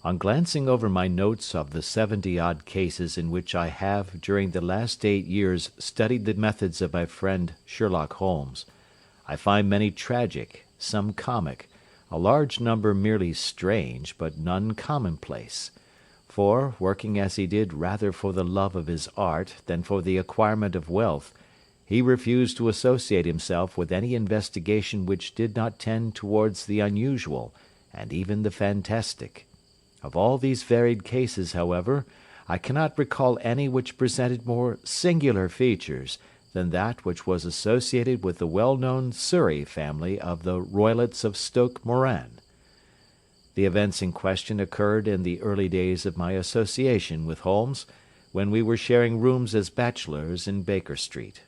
On glancing over my notes of the 70-odd cases in which I have during the last 8 years studied the methods of my friend Sherlock Holmes, I find many tragic, some comic, a large number merely strange, but none commonplace. For, working as he did rather for the love of his art than for the acquirement of wealth, he refused to associate himself with any investigation which did not tend towards the unusual and even the fantastic. Of all these varied cases, however, I cannot recall any which presented more singular features than that which was associated with the well-known Surrey family of the Roylotts of Stoke Moran. The events in question occurred in the early days of my association with Holmes, when we were sharing rooms as bachelors in Baker Street.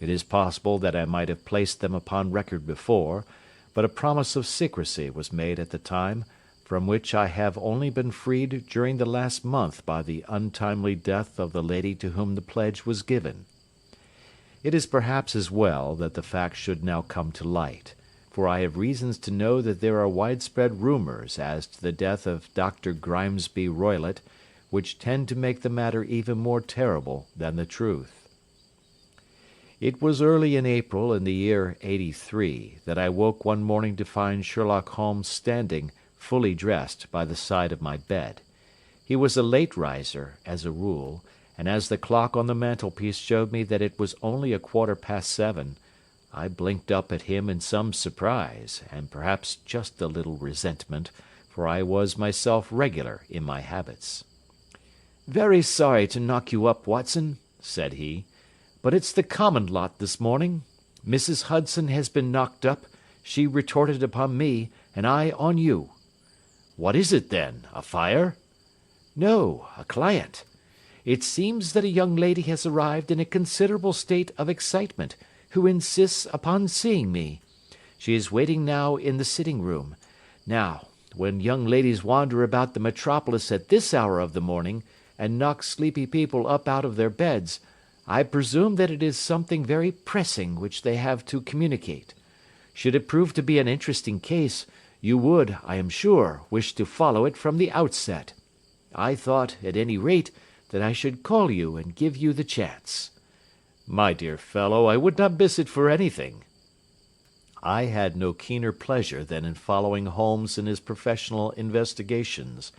It is possible that I might have placed them upon record before, but a promise of secrecy was made at the time, from which I have only been freed during the last month by the untimely death of the lady to whom the pledge was given. It is perhaps as well that the fact should now come to light, for I have reasons to know that there are widespread rumours as to the death of Dr. Grimesby Roylott, which tend to make the matter even more terrible than the truth. It was early in April in the year '83 that I woke one morning to find Sherlock Holmes standing, fully dressed, by the side of my bed. He was a late riser, as a rule, and as the clock on the mantelpiece showed me that it was only 7:15, I blinked up at him in some surprise, and perhaps just a little resentment, for I was myself regular in my habits. "Very sorry to knock you up, Watson," said he, "but it's the common lot this morning. Mrs. Hudson has been knocked up, she retorted upon me, and I on you." "What is it, then? A fire?" "No, a client. It seems that a young lady has arrived in a considerable state of excitement, who insists upon seeing me. She is waiting now in the sitting-room. Now, when young ladies wander about the metropolis at this hour of the morning, and knock sleepy people up out of their beds, I presume that it is something very pressing which they have to communicate. Should it prove to be an interesting case, you would, I am sure, wish to follow it from the outset. I thought, at any rate, that I should call you and give you the chance." "My dear fellow, I would not miss it for anything." I had no keener pleasure than in following Holmes in his professional investigations,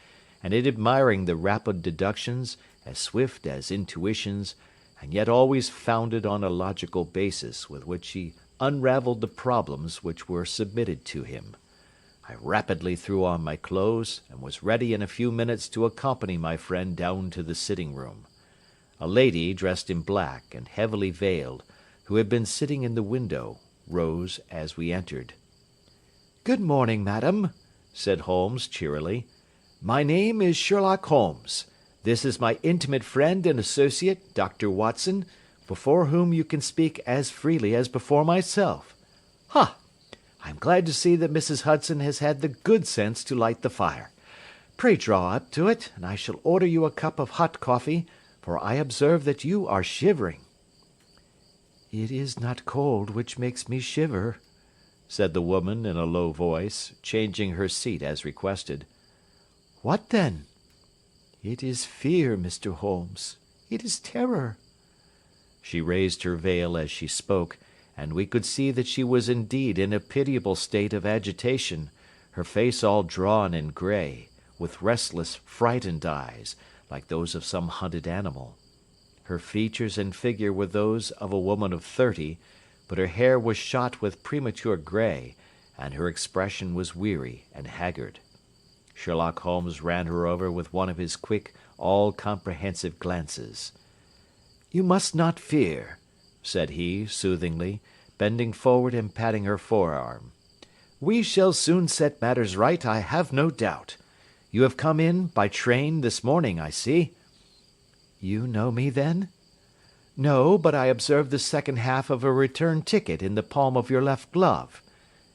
and in admiring the rapid deductions, as swift as intuitions, and yet always founded on a logical basis with which he unravelled the problems which were submitted to him. I rapidly threw on my clothes, and was ready in a few minutes to accompany my friend down to the sitting-room. A lady, dressed in black and heavily veiled, who had been sitting in the window, rose as we entered. "Good morning, madam," said Holmes cheerily. "My name is Sherlock Holmes. This is my intimate friend and associate, Dr. Watson, before whom you can speak as freely as before myself. Ha! I am glad to see that Mrs. Hudson has had the good sense to light the fire. Pray draw up to it, and I shall order you a cup of hot coffee, for I observe that you are shivering." "It is not cold which makes me shiver," said the woman in a low voice, changing her seat as requested. "What then?" "It is fear, Mr. Holmes. It is terror." She raised her veil as she spoke, and we could see that she was indeed in a pitiable state of agitation, her face all drawn and grey, with restless, frightened eyes, like those of some hunted animal. Her features and figure were those of a woman of 30, but her hair was shot with premature grey, and her expression was weary and haggard. Sherlock Holmes ran her over with one of his quick, all-comprehensive glances. "You must not fear," said he, soothingly, bending forward and patting her forearm. "We shall soon set matters right, I have no doubt. You have come in by train this morning, I see." "You know me, then?" "No, but I observed the second half of a return ticket in the palm of your left glove.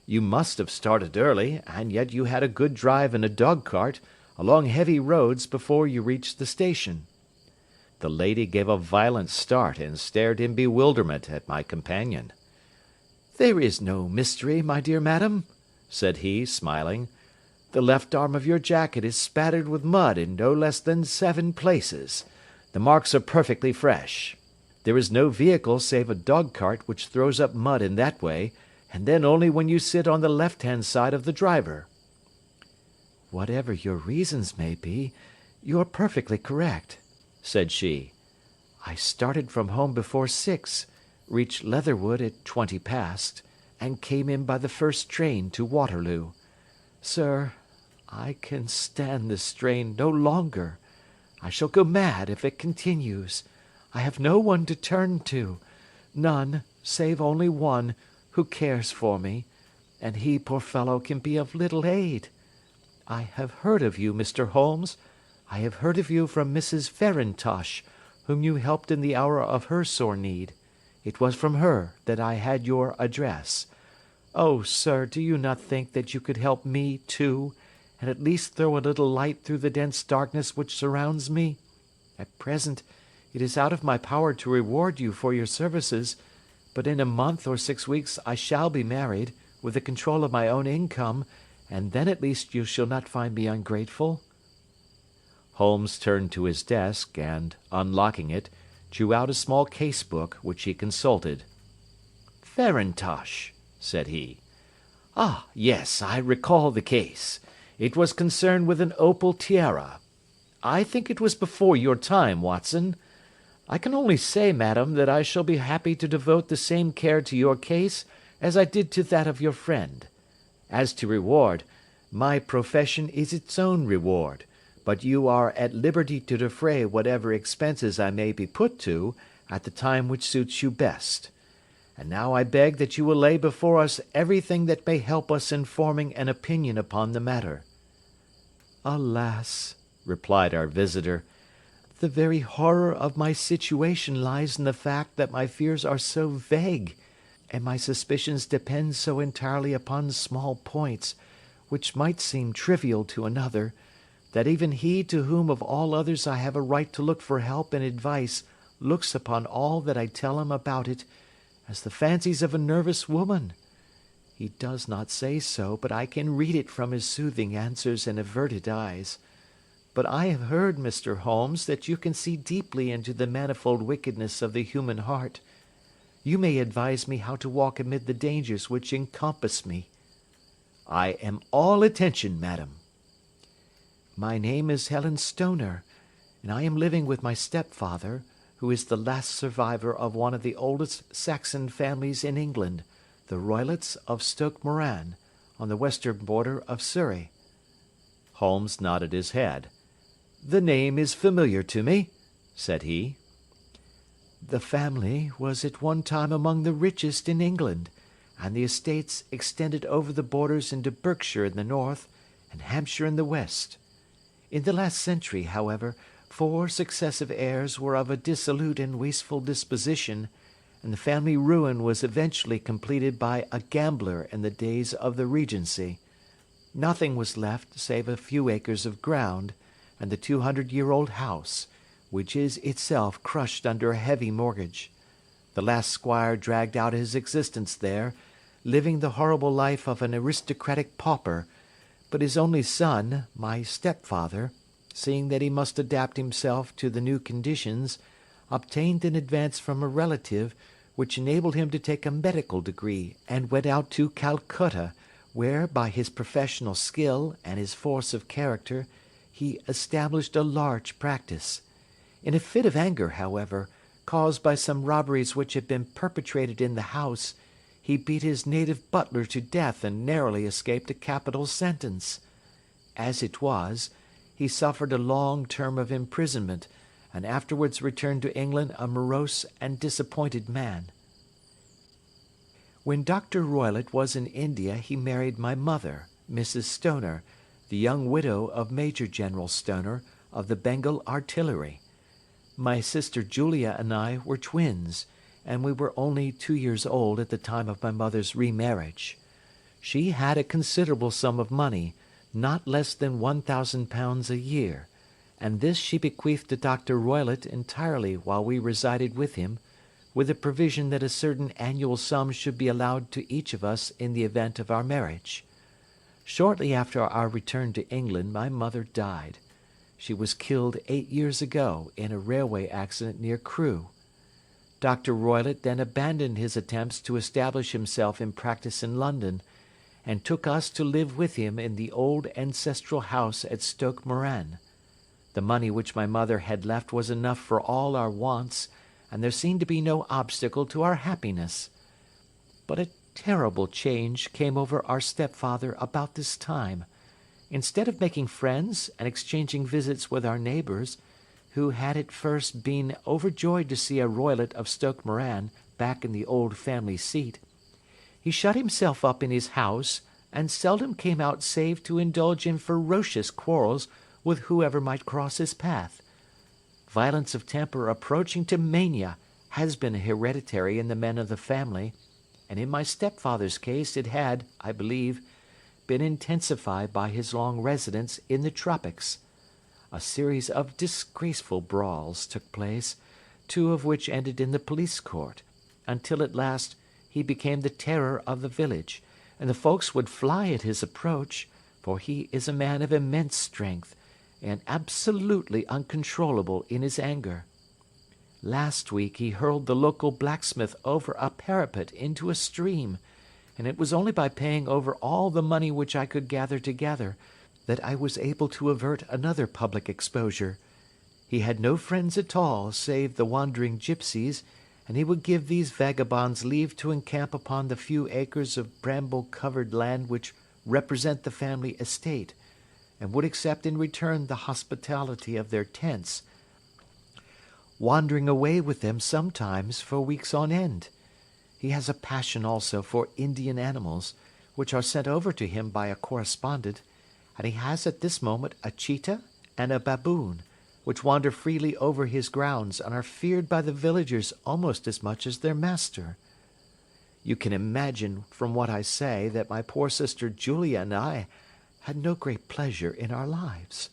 You must have started early, and yet you had a good drive in a dog-cart, along heavy roads, before you reached the station." The lady gave a violent start and stared in bewilderment at my companion. "There is no mystery, my dear madam," said he, smiling. The left arm of your jacket is spattered with mud in no less than 7 places. The marks are perfectly fresh. There is no vehicle save a dog-cart which throws up mud in that way, and then only when you sit on the left-hand side of the driver." "Whatever your reasons may be, you are perfectly correct," said she. "I started from home before 6, reached Leatherwood at 20 past, and came in by the first train to Waterloo. Sir, I can stand this strain no longer. I shall go mad if it continues. I have no one to turn to, none, save only one, who cares for me, and he, poor fellow, can be of little aid. I have heard of you, Mr. Holmes. I have heard of you from Mrs. Farintosh, whom you helped in the hour of her sore need. It was from her that I had your address. Oh, sir, do you not think that you could help me, too, and at least throw a little light through the dense darkness which surrounds me? At present, it is out of my power to reward you for your services, but in a month or 6 weeks I shall be married, with the control of my own income, and then at least you shall not find me ungrateful." Holmes turned to his desk, and, unlocking it, drew out a small case-book, which he consulted. "Farintosh," said he. "Ah, yes, I recall the case. It was concerned with an opal tiara. I think it was before your time, Watson. I can only say, madam, that I shall be happy to devote the same care to your case as I did to that of your friend. As to reward, my profession is its own reward, but you are at liberty to defray whatever expenses I may be put to, at the time which suits you best. And now I beg that you will lay before us everything that may help us in forming an opinion upon the matter." "Alas," replied our visitor, "the very horror of my situation lies in the fact that my fears are so vague, and my suspicions depend so entirely upon small points, which might seem trivial to another, that even he to whom of all others I have a right to look for help and advice looks upon all that I tell him about it as the fancies of a nervous woman. He does not say so, but I can read it from his soothing answers and averted eyes. But I have heard, Mr. Holmes, that you can see deeply into the manifold wickedness of the human heart. You may advise me how to walk amid the dangers which encompass me." "I am all attention, madam." "My name is Helen Stoner, and I am living with my stepfather, who is the last survivor of one of the oldest Saxon families in England, the Roylotts of Stoke Moran, on the western border of Surrey." Holmes nodded his head. "The name is familiar to me," said he. "The family was at one time among the richest in England, and the estates extended over the borders into Berkshire in the north, and Hampshire in the west. In the last century, however, 4 successive heirs were of a dissolute and wasteful disposition, and the family ruin was eventually completed by a gambler in the days of the Regency. Nothing was left save a few acres of ground, and the 200-year-old house, which is itself crushed under a heavy mortgage. The last squire dragged out his existence there, living the horrible life of an aristocratic pauper, but his only son, my stepfather, seeing that he must adapt himself to the new conditions, obtained an advance from a relative, which enabled him to take a medical degree, and went out to Calcutta, where, by his professional skill and his force of character, he established a large practice. In a fit of anger, however, caused by some robberies which had been perpetrated in the house, he beat his native butler to death and narrowly escaped a capital sentence. As it was, he suffered a long term of imprisonment, and afterwards returned to England a morose and disappointed man. When Dr. Roylott was in India he married my mother, Mrs. Stoner, the young widow of Major General Stoner, of the Bengal Artillery. My sister Julia and I were twins, and we were only 2 years old at the time of my mother's remarriage. She had a considerable sum of money, not less than £1,000 a year, and this she bequeathed to Dr. Roylott entirely while we resided with him, with the provision that a certain annual sum should be allowed to each of us in the event of our marriage. Shortly after our return to England, my mother died. She was killed 8 years ago in a railway accident near Crewe. Dr. Roylott then abandoned his attempts to establish himself in practice in London, and took us to live with him in the old ancestral house at Stoke Moran. The money which my mother had left was enough for all our wants, and there seemed to be no obstacle to our happiness. But a terrible change came over our stepfather about this time. Instead of making friends and exchanging visits with our neighbours, who had at first been overjoyed to see a Roylott of Stoke Moran back in the old family seat, he shut himself up in his house, and seldom came out save to indulge in ferocious quarrels with whoever might cross his path. Violence of temper approaching to mania has been hereditary in the men of the family, and in my stepfather's case it had, I believe, been intensified by his long residence in the tropics. A series of disgraceful brawls took place, 2 of which ended in the police court, until at last he became the terror of the village, and the folks would fly at his approach, for he is a man of immense strength, and absolutely uncontrollable in his anger. Last week he hurled the local blacksmith over a parapet into a stream, and it was only by paying over all the money which I could gather together that I was able to avert another public exposure. He had no friends at all save the wandering gipsies, and he would give these vagabonds leave to encamp upon the few acres of bramble-covered land which represent the family estate, and would accept in return the hospitality of their tents, wandering away with them sometimes for weeks on end. He has a passion also for Indian animals, which are sent over to him by a correspondent, and he has at this moment a cheetah and a baboon, which wander freely over his grounds and are feared by the villagers almost as much as their master. You can imagine from what I say that my poor sister Julia and I had no great pleasure in our lives.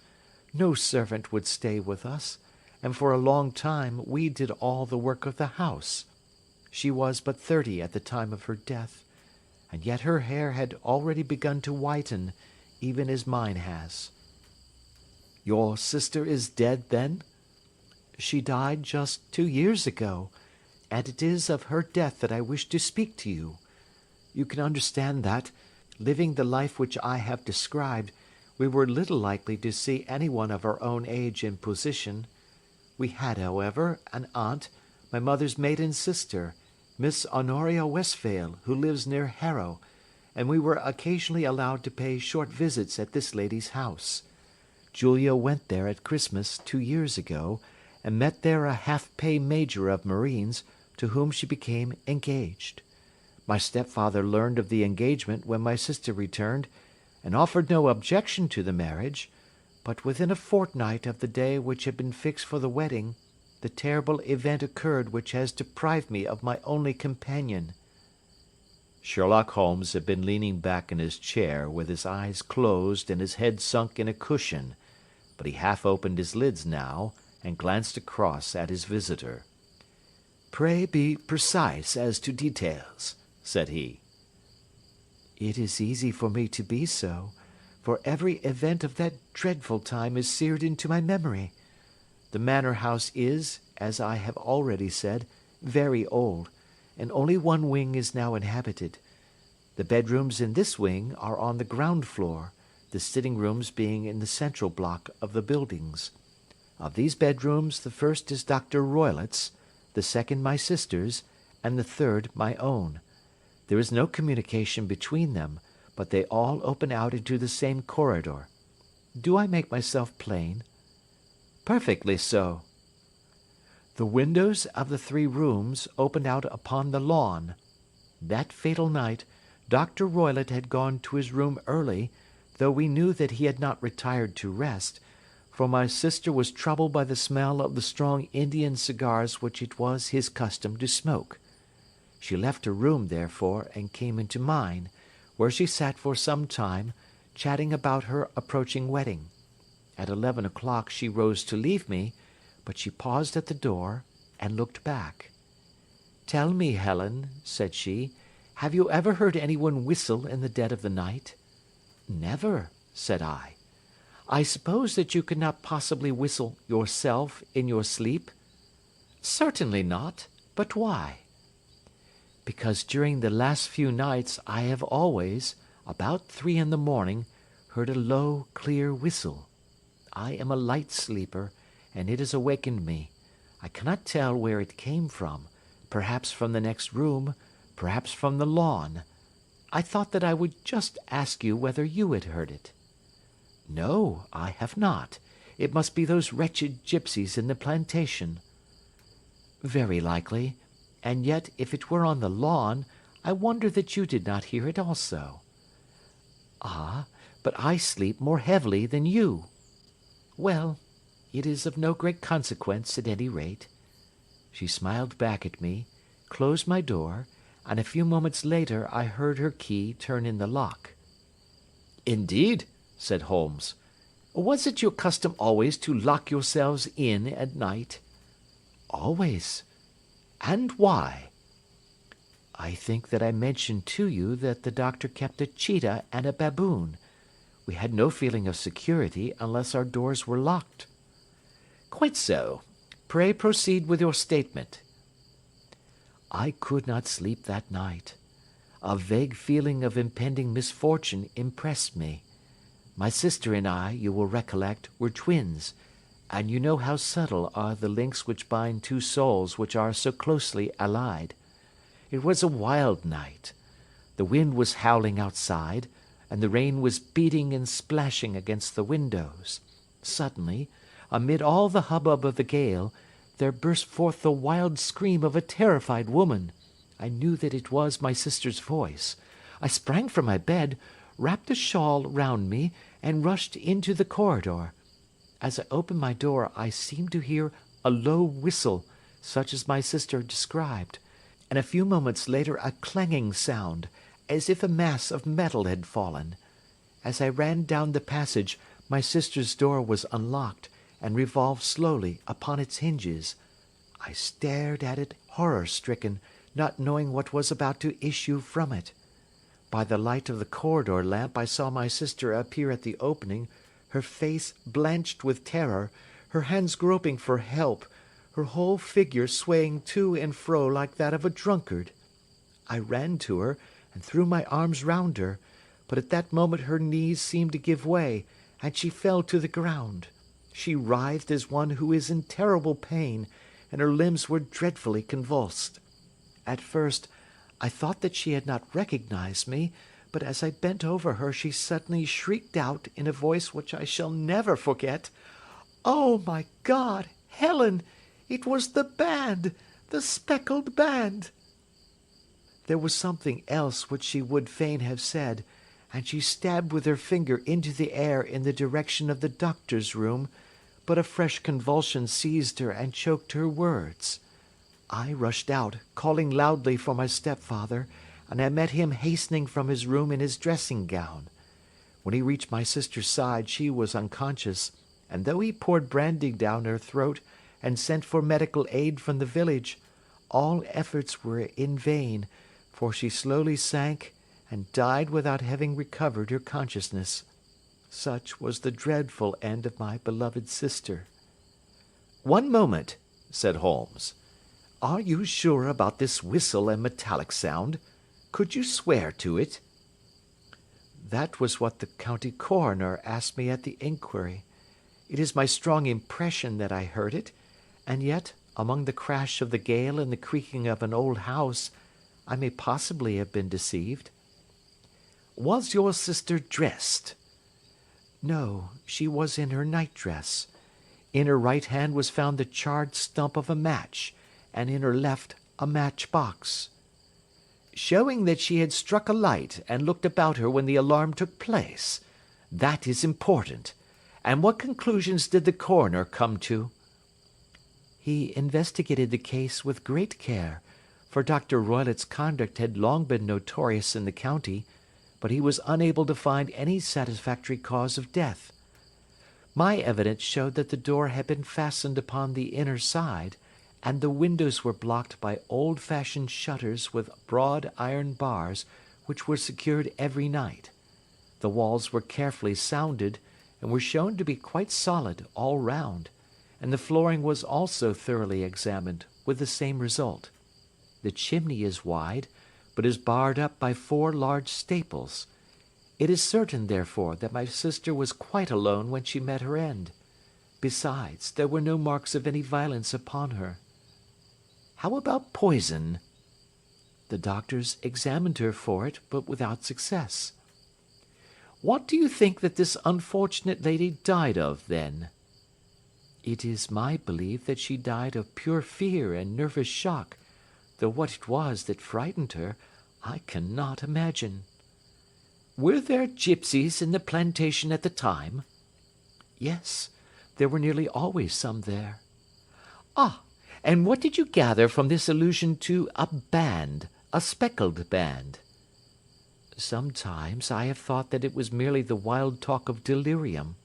No servant would stay with us, and for a long time we did all the work of the house. She was but 30 at the time of her death, and yet her hair had already begun to whiten, even as mine has. Your sister is dead, then? She died just 2 years ago, and it is of her death that I wish to speak to you. You can understand that, living the life which I have described, we were little likely to see anyone of our own age and position. We had, however, an aunt, my mother's maiden sister, Miss Honoria Westphail, who lives near Harrow, and we were occasionally allowed to pay short visits at this lady's house. Julia went there at Christmas 2 years ago, and met there a half-pay major of marines, to whom she became engaged. My stepfather learned of the engagement when my sister returned, and offered no objection to the marriage, but within a fortnight of the day which had been fixed for the wedding, the terrible event occurred which has deprived me of my only companion." Sherlock Holmes had been leaning back in his chair with his eyes closed and his head sunk in a cushion, but he half opened his lids now and glanced across at his visitor. "Pray be precise as to details," said he. "It is easy for me to be so, for every event of that dreadful time is seared into my memory. The manor house is, as I have already said, very old, and only one wing is now inhabited. The bedrooms in this wing are on the ground floor, the sitting rooms being in the central block of the buildings. Of these bedrooms the first is Dr. Roylott's, the second my sister's, and the third my own. There is no communication between them, but they all open out into the same corridor. Do I make myself plain?" "Perfectly so." "The windows of the 3 rooms opened out upon the lawn. That fatal night, Dr. Roylott had gone to his room early, though we knew that he had not retired to rest, for my sister was troubled by the smell of the strong Indian cigars which it was his custom to smoke. She left her room, therefore, and came into mine, where she sat for some time, chatting about her approaching wedding. At 11 o'clock she rose to leave me, but she paused at the door, and looked back. 'Tell me, Helen,' said she, 'have you ever heard anyone whistle in the dead of the night?' Never, said I. I suppose that you could not possibly whistle yourself in your sleep? Certainly not. But why? Because during the last few nights I have always, about 3 in the morning, heard a low, clear whistle. I am a light sleeper, and it has awakened me. I cannot tell where it came from, perhaps from the next room, perhaps from the lawn. I thought that I would just ask you whether you had heard it. No, I have not. It must be those wretched gypsies in the plantation. Very likely, and yet if it were on the lawn, I wonder that you did not hear it also. Ah, but I sleep more heavily than you. Well, it is of no great consequence at any rate. She smiled back at me, closed my door, and a few moments later I heard her key turn in the lock. Indeed, said Holmes. Was it your custom always to lock yourselves in at night? Always. And why? I think that I mentioned to you that the doctor kept a cheetah and a baboon. We had no feeling of security unless our doors were locked. Quite so. Pray proceed with your statement. I could not sleep that night. A vague feeling of impending misfortune impressed me. My sister and I, you will recollect, were twins, and you know how subtle are the links which bind two souls which are so closely allied. It was a wild night. The wind was howling outside, and the rain was beating and splashing against the windows. Suddenly, amid all the hubbub of the gale, there burst forth the wild scream of a terrified woman. I knew that it was my sister's voice. I sprang from my bed, wrapped a shawl round me, and rushed into the corridor. As I opened my door, I seemed to hear a low whistle, such as my sister described, and a few moments later a clanging sound, as if a mass of metal had fallen. As I ran down the passage, my sister's door was unlocked, and revolved slowly upon its hinges. I stared at it horror-stricken, not knowing what was about to issue from it. By the light of the corridor lamp I saw my sister appear at the opening, her face blanched with terror, her hands groping for help, her whole figure swaying to and fro like that of a drunkard. I ran to her, and threw my arms round her, but at that moment her knees seemed to give way, and she fell to the ground. She writhed as one who is in terrible pain, and her limbs were dreadfully convulsed. At first, I thought that she had not recognized me, but as I bent over her she suddenly shrieked out in a voice which I shall never forget, "Oh, my God, Helen! It was the band! The Speckled Band!" There was something else which she would fain have said, and she stabbed with her finger into the air in the direction of the doctor's room, but a fresh convulsion seized her and choked her words. I rushed out, calling loudly for my stepfather, and I met him hastening from his room in his dressing-gown. When he reached my sister's side she was unconscious, and though he poured brandy down her throat and sent for medical aid from the village, all efforts were in vain, for she slowly sank and died without having recovered her consciousness. Such was the dreadful end of my beloved sister. "One moment," said Holmes. "Are you sure about this whistle and metallic sound? Could you swear to it?" "That was what the county coroner asked me at the inquiry. It is my strong impression that I heard it, and yet, among the crash of the gale and the creaking of an old house, I may possibly have been deceived." "Was your sister dressed?" "No, she was in her night-dress. In her right hand was found the charred stump of a match, and in her left a match-box." "Showing that she had struck a light and looked about her when the alarm took place. That is important. And what conclusions did the coroner come to?" "He investigated the case with great care, for Dr. Roylott's conduct had long been notorious in the county, but he was unable to find any satisfactory cause of death. My evidence showed that the door had been fastened upon the inner side, and the windows were blocked by old-fashioned shutters with broad iron bars, which were secured every night. The walls were carefully sounded, and were shown to be quite solid all round, and the flooring was also thoroughly examined, with the same result. The chimney is wide, but is barred up by 4 large staples. It is certain, therefore, that my sister was quite alone when she met her end. Besides, there were no marks of any violence upon her. How about poison? The doctors examined her for it, but without success. What do you think that this unfortunate lady died of, then? It is my belief that she died of pure fear and nervous shock, though what it was that frightened her, I cannot imagine. Were there gipsies in the plantation at the time? Yes, there were nearly always some there. Ah, and what did you gather from this allusion to a band, a speckled band? Sometimes I have thought that it was merely the wild talk of delirium.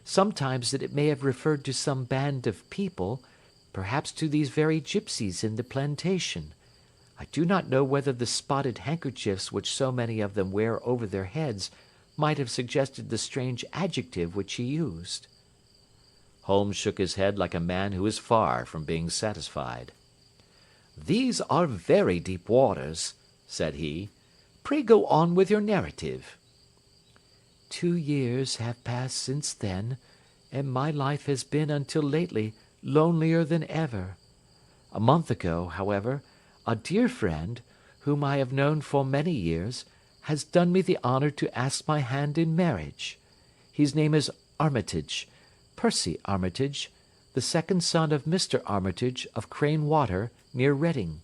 Sometimes that it may have referred to some band of people, perhaps to these very gipsies in the plantation. I do not know whether the spotted handkerchiefs which so many of them wear over their heads might have suggested the strange adjective which he used. Holmes shook his head like a man who is far from being satisfied. "These are very deep waters," said he. "Pray go on with your narrative." 2 years have passed since then, and my life has been until lately lonelier than ever. A month ago, however, a dear friend, whom I have known for many years, has done me the honour to ask my hand in marriage. His name is Armitage, Percy Armitage, the second son of Mr. Armitage of Crane Water, near Reading.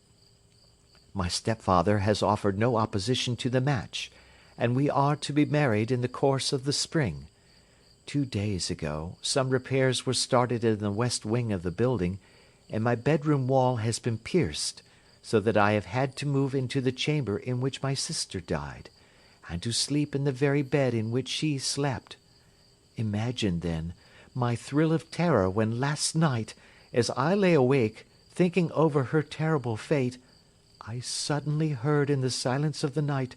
My stepfather has offered no opposition to the match, and we are to be married in the course of the spring. 2 days ago, some repairs were started in the west wing of the building, and my bedroom wall has been pierced, so that I have had to move into the chamber in which my sister died, and to sleep in the very bed in which she slept. Imagine, then, my thrill of terror when last night, as I lay awake, thinking over her terrible fate, I suddenly heard in the silence of the night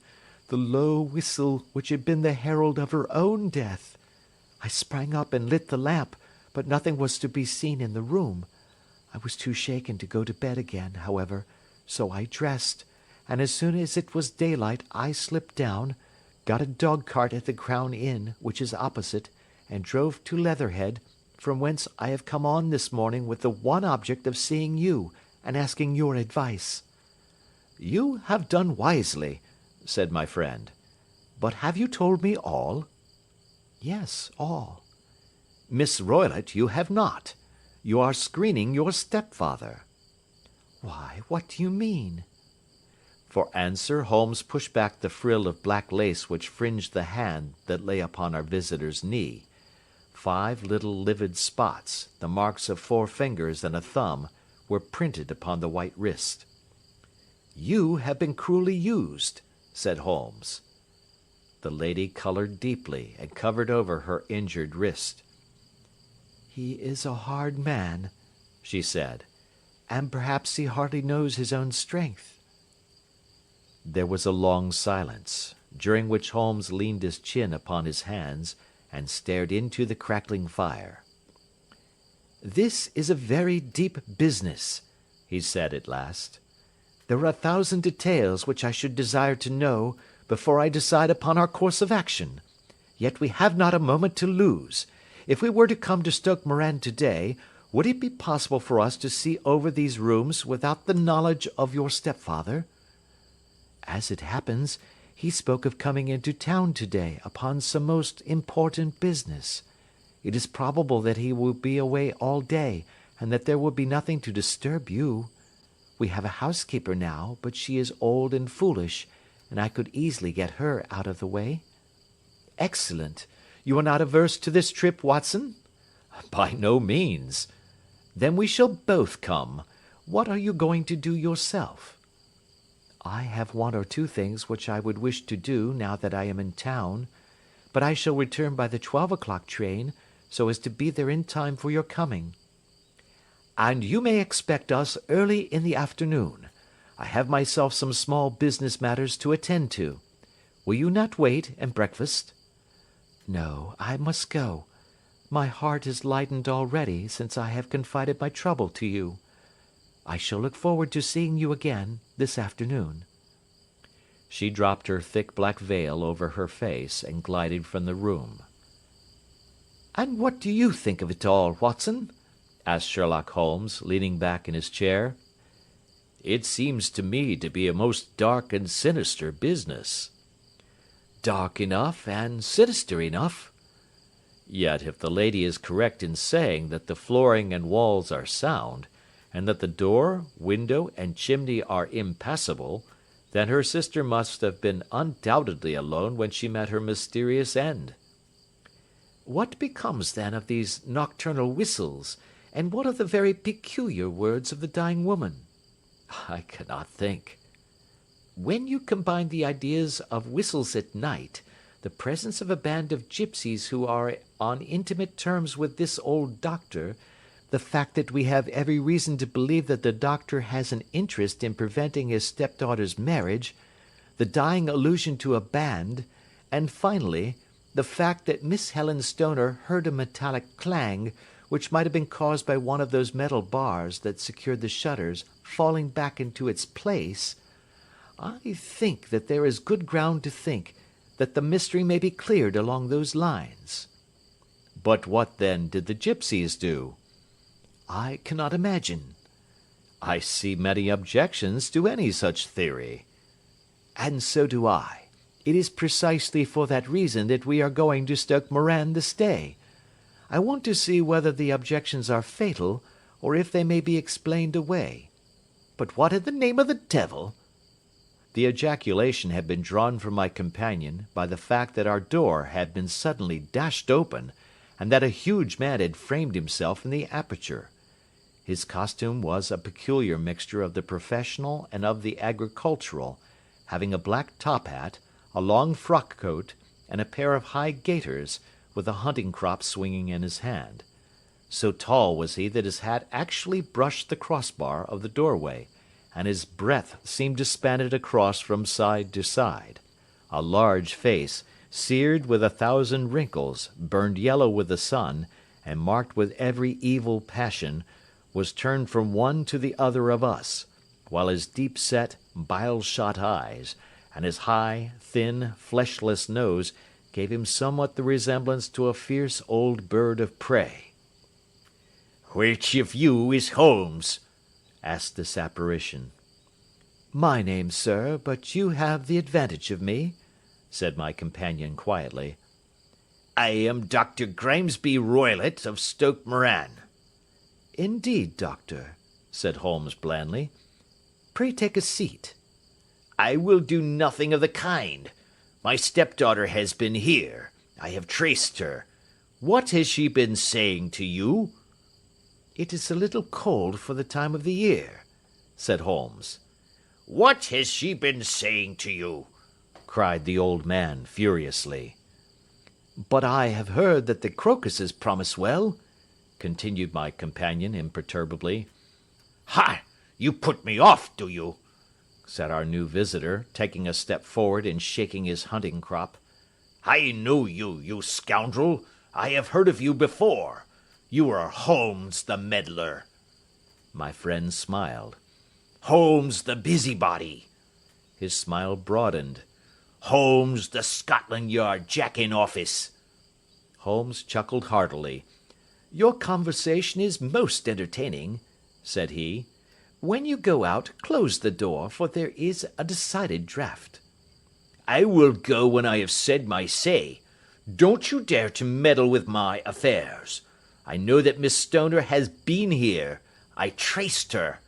the low whistle which had been the herald of her own death. I sprang up and lit the lamp, but nothing was to be seen in the room. I was too shaken to go to bed again, however, so I dressed, and as soon as it was daylight I slipped down, got a dog-cart at the Crown Inn, which is opposite, and drove to Leatherhead, from whence I have come on this morning with the one object of seeing you and asking your advice." "You have done wisely," said my friend. "But have you told me all?" "Yes, all." "Miss Roylott, you have not. You are screening your stepfather." "Why, what do you mean?" For answer, Holmes pushed back the frill of black lace which fringed the hand that lay upon our visitor's knee. 5 little livid spots, the marks of 4 fingers and a thumb, were printed upon the white wrist. "You have been cruelly used," said Holmes. The lady coloured deeply and covered over her injured wrist. "He is a hard man," she said, "and perhaps he hardly knows his own strength." There was a long silence, during which Holmes leaned his chin upon his hands and stared into the crackling fire. "This is a very deep business," he said at last. "There are 1,000 details which I should desire to know before I decide upon our course of action. Yet we have not a moment to lose. If we were to come to Stoke Moran to-day, would it be possible for us to see over these rooms without the knowledge of your stepfather?" "As it happens, he spoke of coming into town to-day upon some most important business. It is probable that he will be away all day, and that there will be nothing to disturb you. We have a housekeeper now, but she is old and foolish, and I could easily get her out of the way." "Excellent. You are not averse to this trip, Watson?" "By no means." "Then we shall both come. What are you going to do yourself?" "I have 1 or 2 things which I would wish to do now that I am in town, but I shall return by the 12 o'clock train, so as to be there in time for your coming." "And you may expect us early in the afternoon. I have myself some small business matters to attend to. Will you not wait and breakfast?" No, I must go. My heart is lightened already since I have confided my trouble to you. I shall look forward to seeing you again this afternoon." She dropped her thick black veil over her face and glided from the room. "And what do you think of it all, Watson?" asked Sherlock Holmes, leaning back in his chair. "It seems to me to be a most dark and sinister business." "Dark enough and sinister enough." "Yet if the lady is correct in saying that the flooring and walls are sound, and that the door, window, and chimney are impassable, then her sister must have been undoubtedly alone when she met her mysterious end." "What becomes, then, of these nocturnal whistles, and what of the very peculiar words of the dying woman?" "I cannot think." "When you combine the ideas of whistles at night, the presence of a band of gipsies who are on intimate terms with this old doctor, the fact that we have every reason to believe that the doctor has an interest in preventing his stepdaughter's marriage, the dying allusion to a band, and finally, the fact that Miss Helen Stoner heard a metallic clang, which might have been caused by one of those metal bars that secured the shutters falling back into its place, I think that there is good ground to think that the mystery may be cleared along those lines." "But what, then, did the gipsies do?" "I cannot imagine." "I see many objections to any such theory." "And so do I. It is precisely for that reason that we are going to Stoke Moran this day. I want to see whether the objections are fatal, or if they may be explained away. But what in the name of the devil—" The ejaculation had been drawn from my companion by the fact that our door had been suddenly dashed open, and that a huge man had framed himself in the aperture. His costume was a peculiar mixture of the professional and of the agricultural, having a black top hat, a long frock coat, and a pair of high gaiters, with a hunting crop swinging in his hand. So tall was he that his hat actually brushed the crossbar of the doorway, and his breadth seemed to span it across from side to side. A large face, seared with 1,000 wrinkles, burned yellow with the sun, and marked with every evil passion, was turned from one to the other of us, while his deep-set, bile-shot eyes, and his high, thin, fleshless nose gave him somewhat the resemblance to a fierce old bird of prey. "Which of you is Holmes?" asked this apparition. "My name, sir, but you have the advantage of me," said my companion quietly. "I am Dr. Grimesby Roylott of Stoke Moran." "Indeed, doctor," said Holmes blandly. "Pray take a seat." "I will do nothing of the kind. My stepdaughter has been here. I have traced her. What has she been saying to you?" "It is a little cold for the time of the year," said Holmes. "What has she been saying to you?" cried the old man furiously. "But I have heard that the crocuses promise well," continued my companion imperturbably. "Ha! You put me off, do you?" said our new visitor, taking a step forward and shaking his hunting crop. "I know you, you scoundrel. I have heard of you before. You are Holmes the meddler." My friend smiled. "Holmes the busybody." His smile broadened. "Holmes the Scotland Yard Jack-in-Office." Holmes chuckled heartily. "Your conversation is most entertaining," said he. "When you go out, close the door, for there is a decided draught." "I will go when I have said my say. Don't you dare to meddle with my affairs. I know that Miss Stoner has been here. I traced her.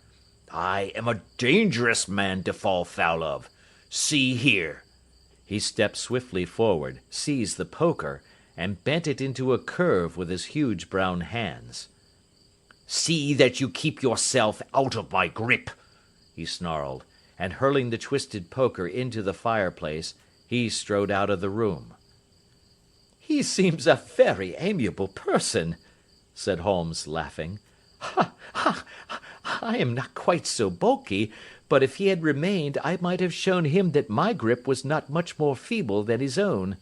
I am a dangerous man to fall foul of. See here." He stepped swiftly forward, seized the poker, and bent it into a curve with his huge brown hands. "See that you keep yourself out of my grip," he snarled, and hurling the twisted poker into the fireplace, he strode out of the room. "He seems a very amiable person," said Holmes, laughing. "Ha, ha! I am not quite so bulky, but if he had remained I might have shown him that my grip was not much more feeble than his own."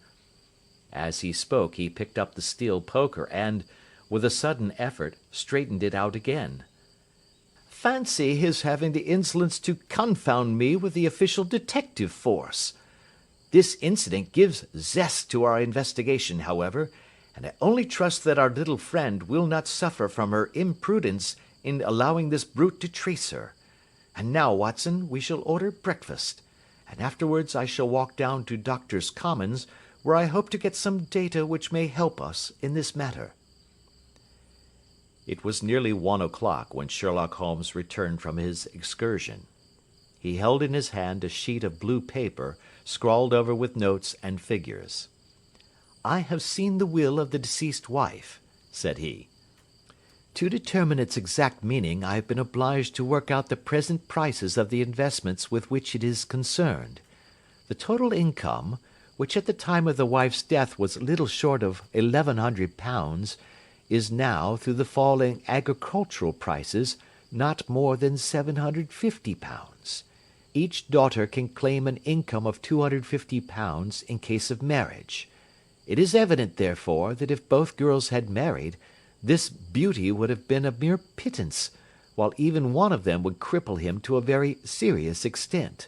As he spoke, he picked up the steel poker and, with a sudden effort, straightened it out again. "Fancy his having the insolence to confound me with the official detective force! This incident gives zest to our investigation, however, and I only trust that our little friend will not suffer from her imprudence in allowing this brute to trace her. And now, Watson, we shall order breakfast, and afterwards I shall walk down to Doctors' Commons, where I hope to get some data which may help us in this matter." It was nearly 1 o'clock when Sherlock Holmes returned from his excursion. He held in his hand a sheet of blue paper, scrawled over with notes and figures. "I have seen the will of the deceased wife," said he. "To determine its exact meaning, I have been obliged to work out the present prices of the investments with which it is concerned. The total income, which at the time of the wife's death was little short of £1,100, is now, through the fall in agricultural prices, not more than £750. Each daughter can claim an income of £250 in case of marriage. It is evident, therefore, that if both girls had married, this beauty would have been a mere pittance, while even one of them would cripple him to a very serious extent.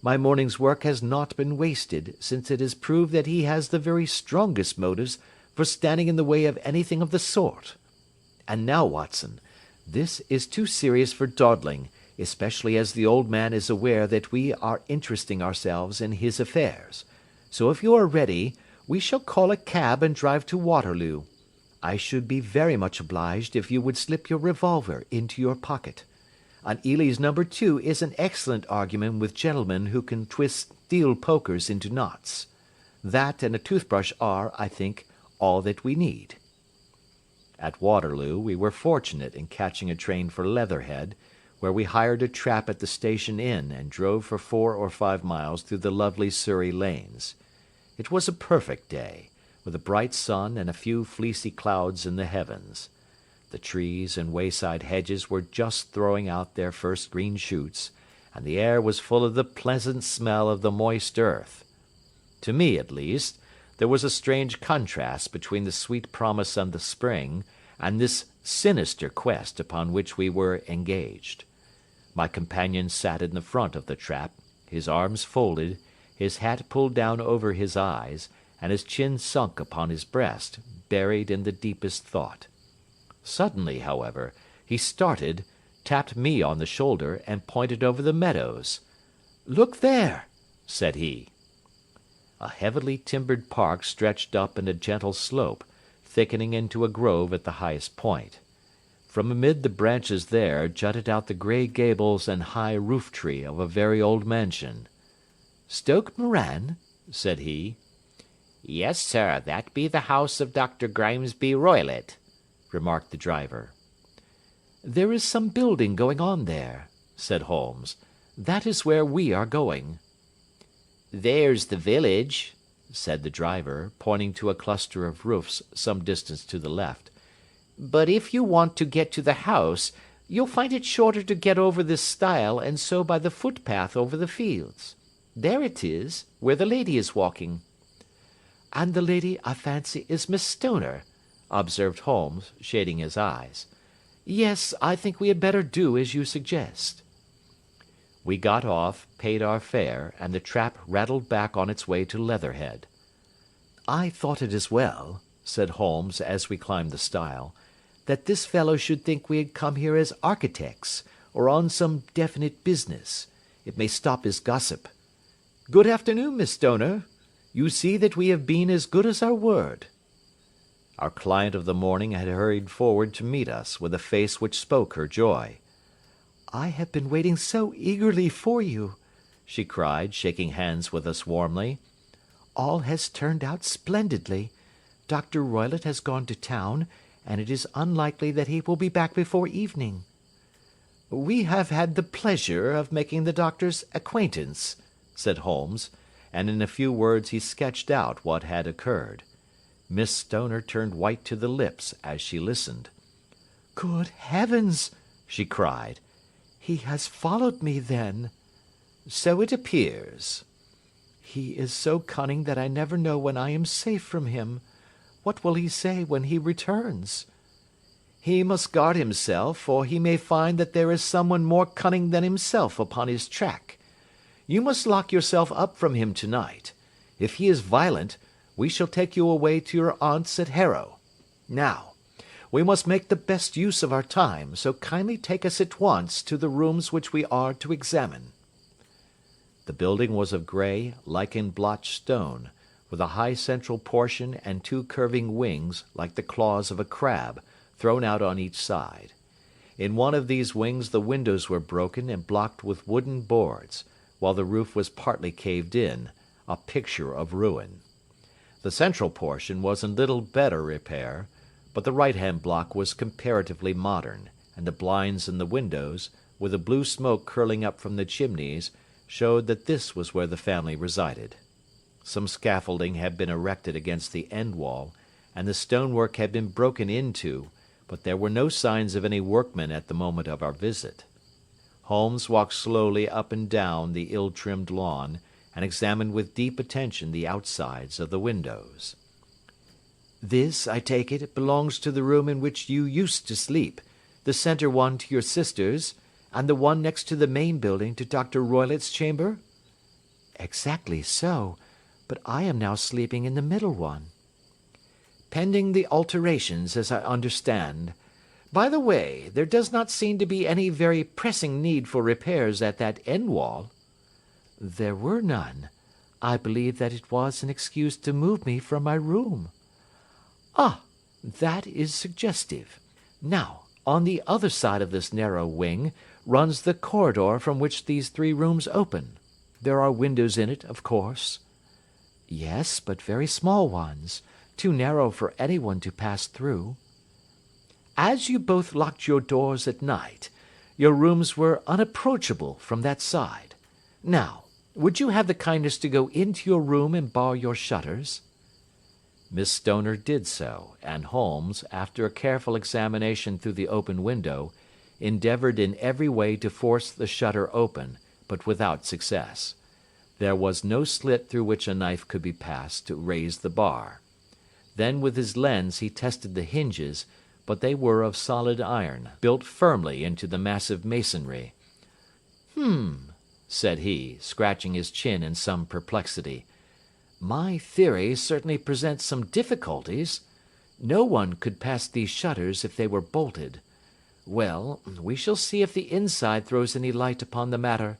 My morning's work has not been wasted, since it has proved that he has the very strongest motives for standing in the way of anything of the sort. And now, Watson, this is too serious for dawdling, especially as the old man is aware that we are interesting ourselves in his affairs. So if you are ready, we shall call a cab and drive to Waterloo. I should be very much obliged if you would slip your revolver into your pocket. An Ely's No. 2 is an excellent argument with gentlemen who can twist steel pokers into knots. That and a toothbrush are, I think, all that we need." At Waterloo we were fortunate in catching a train for Leatherhead, where we hired a trap at the station inn and drove for 4 or 5 miles through the lovely Surrey lanes. It was a perfect day, with a bright sun and a few fleecy clouds in the heavens. The trees and wayside hedges were just throwing out their first green shoots, and the air was full of the pleasant smell of the moist earth. To me, at least, there was a strange contrast between the sweet promise of the spring and this sinister quest upon which we were engaged. My companion sat in the front of the trap, his arms folded, his hat pulled down over his eyes, and his chin sunk upon his breast, buried in the deepest thought. Suddenly, however, he started, tapped me on the shoulder, and pointed over the meadows. "Look there," said he. A heavily timbered park stretched up in a gentle slope, thickening into a grove at the highest point. From amid the branches there jutted out the grey gables and high roof-tree of a very old mansion. "Stoke Moran?" said he. "Yes, sir, that be the house of Dr. Grimesby Roylott," remarked the driver. "There is some building going on there," said Holmes. "That is where we are going." "There's the village," said the driver, pointing to a cluster of roofs some distance to the left. "But if you want to get to the house, you'll find it shorter to get over this stile and so by the footpath over the fields. There it is, where the lady is walking." "And the lady, I fancy, is Miss Stoner," observed Holmes, shading his eyes. "Yes, I think we had better do as you suggest." We got off, paid our fare, and the trap rattled back on its way to Leatherhead. "I thought it as well," said Holmes as we climbed the stile, "that this fellow should think we had come here as architects, or on some definite business. It may stop his gossip. Good afternoon, Miss Stoner. You see that we have been as good as our word." Our client of the morning had hurried forward to meet us with a face which spoke her joy. "I have been waiting so eagerly for you," she cried, shaking hands with us warmly. "All has turned out splendidly. Dr. Roylott has gone to town, and it is unlikely that he will be back before evening." "We have had the pleasure of making the doctor's acquaintance," said Holmes, and in a few words he sketched out what had occurred. Miss Stoner turned white to the lips as she listened. "Good heavens!" she cried. "He has followed me, then?" "So it appears." He is so cunning that I never know when I am safe from him. What will he say when he returns? He must guard himself, for he may find that there is someone more cunning than himself upon his track. You must lock yourself up from him tonight. If he is violent, we shall take you away to your aunt's at Harrow. Now, we must make the best use of our time, so kindly take us at once to the rooms which we are to examine." The building was of grey, lichen-blotched stone, with a high central portion and two curving wings like the claws of a crab, thrown out on each side. In one of these wings the windows were broken and blocked with wooden boards, while the roof was partly caved in, a picture of ruin. The central portion was in little better repair, but the right-hand block was comparatively modern, and the blinds in the windows, with the blue smoke curling up from the chimneys, showed that this was where the family resided. Some scaffolding had been erected against the end wall, and the stonework had been broken into, but there were no signs of any workmen at the moment of our visit. Holmes walked slowly up and down the ill-trimmed lawn, and examined with deep attention the outsides of the windows. "This, I take it, belongs to the room in which you used to sleep, the centre one to your sister's, and the one next to the main building to Dr. Roylott's chamber?" "Exactly so, but I am now sleeping in the middle one." "Pending the alterations, as I understand. By the way, there does not seem to be any very pressing need for repairs at that end wall." "There were none. I believe that it was an excuse to move me from my room." "Ah, that is suggestive. Now, on the other side of this narrow wing runs the corridor from which these three rooms open. There are windows in it, of course." "Yes, but very small ones, too narrow for anyone to pass through." "As you both locked your doors at night, your rooms were unapproachable from that side. Now, would you have the kindness to go into your room and bar your shutters?" Miss Stoner did so, and Holmes, after a careful examination through the open window, endeavoured in every way to force the shutter open, but without success. There was no slit through which a knife could be passed to raise the bar. Then with his lens he tested the hinges, but they were of solid iron, built firmly into the massive masonry. Said he, scratching his chin in some perplexity. "My theory certainly presents some difficulties. No one could pass these shutters if they were bolted. Well, we shall see if the inside throws any light upon the matter."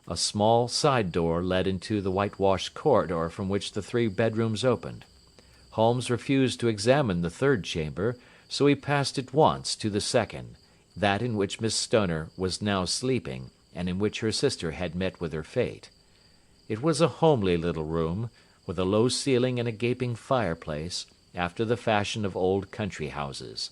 A small side door led into the whitewashed corridor from which the three bedrooms opened. Holmes refused to examine the third chamber, so he passed at once to the second, that in which Miss Stoner was now sleeping, and in which her sister had met with her fate. It was a homely little room, with a low ceiling and a gaping fireplace, after the fashion of old country houses.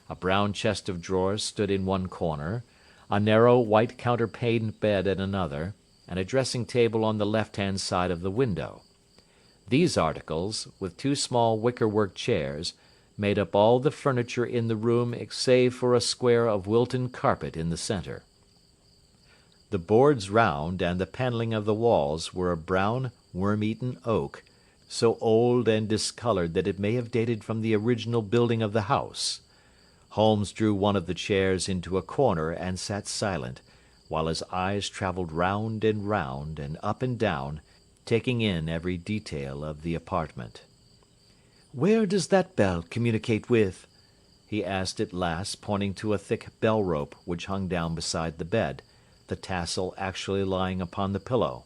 A brown chest of drawers stood in one corner, a narrow white counterpaned bed in another, and a dressing-table on the left-hand side of the window. These articles, with two small wicker-work chairs, made up all the furniture in the room save for a square of Wilton carpet in the centre. The boards round and the panelling of the walls were of brown, worm-eaten oak, so old and discoloured that it may have dated from the original building of the house. Holmes drew one of the chairs into a corner and sat silent, while his eyes travelled round and up and down, taking in every detail of the apartment. "Where does that bell communicate with?" he asked at last, pointing to a thick bell-rope which hung down beside the bed, the tassel actually lying upon the pillow.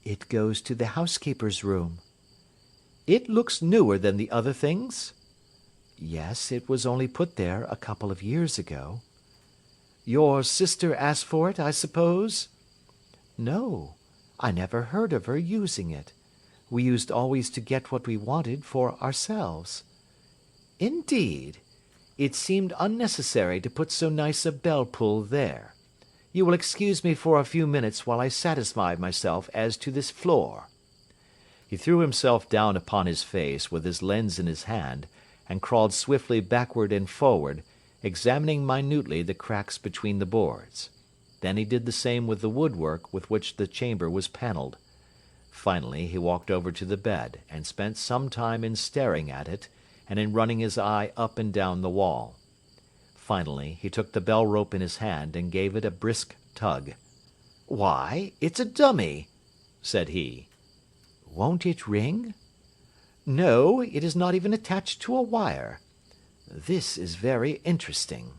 "It goes to the housekeeper's room." "It looks newer than the other things?" "Yes, it was only put there a couple of years ago." "Your sister asked for it, I suppose?" "No, I never heard of her using it. We used always to get what we wanted for ourselves." "Indeed! It seemed unnecessary to put so nice a bell-pull there. You will excuse me for a few minutes while I satisfy myself as to this floor." He threw himself down upon his face with his lens in his hand, and crawled swiftly backward and forward, examining minutely the cracks between the boards. Then he did the same with the woodwork with which the chamber was panelled. Finally he walked over to the bed, and spent some time in staring at it, and in running his eye up and down the wall. Finally he took the bell rope in his hand and gave it a brisk tug. "Why, it's a dummy," said he. "Won't it ring?" "No, it is not even attached to a wire. This is very interesting.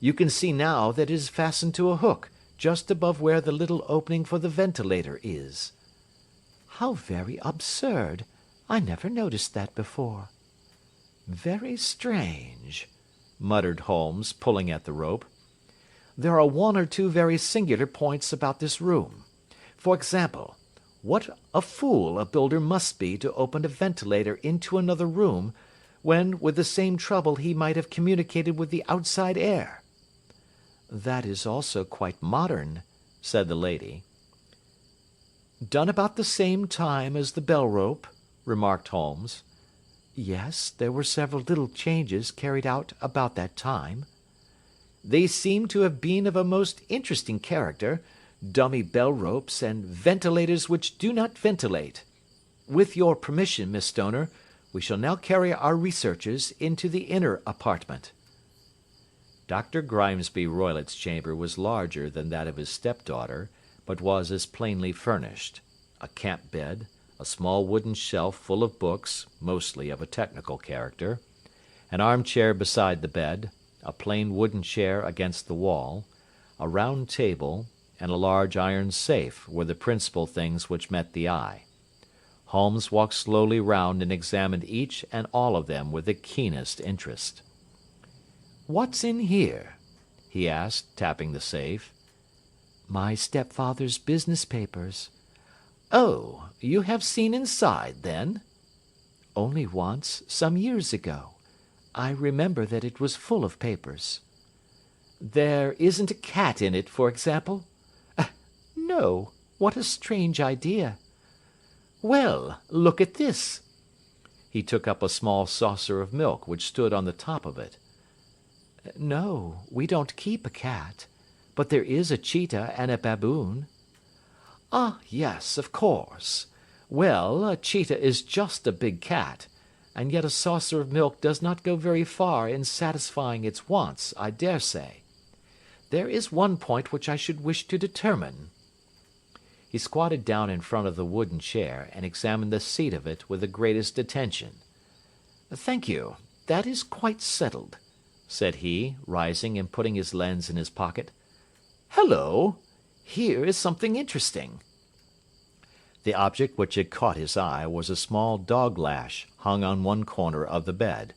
You can see now that it is fastened to a hook, just above where the little opening for the ventilator is." "How very absurd! I never noticed that before." "Very strange," muttered Holmes, pulling at the rope. "There are one or two very singular points about this room. For example, what a fool a builder must be to open a ventilator into another room, when with the same trouble he might have communicated with the outside air." "That is also quite modern," said the lady. "Done about the same time as the bell rope," remarked Holmes. "Yes, there were several little changes carried out about that time." "They seem to have been of a most interesting character, dummy bell ropes and ventilators which do not ventilate. With your permission, Miss Stoner, we shall now carry our researches into the inner apartment." Dr. Grimesby Roylott's chamber was larger than that of his stepdaughter, but was as plainly furnished. A camp bed, a small wooden shelf full of books, mostly of a technical character, an armchair beside the bed, a plain wooden chair against the wall, a round table, and a large iron safe were the principal things which met the eye. Holmes walked slowly round and examined each and all of them with the keenest interest. "What's in here?" he asked, tapping the safe. "My stepfather's business papers." "Oh, you have seen inside, then?" "Only once, some years ago. I remember that it was full of papers." "There isn't a cat in it, for example?" "No. What a strange idea." "Well, look at this." He took up a small saucer of milk which stood on the top of it. "No, we don't keep a cat, but there is a cheetah and a baboon." "Ah, yes, of course. Well, a cheetah is just a big cat, and yet a saucer of milk does not go very far in satisfying its wants, I dare say. There is one point which I should wish to determine." He squatted down in front of the wooden chair, and examined the seat of it with the greatest attention. "Thank you, that is quite settled," said he, rising and putting his lens in his pocket. "Hallo! Here is something interesting." The object which had caught his eye was a small dog lash hung on one corner of the bed.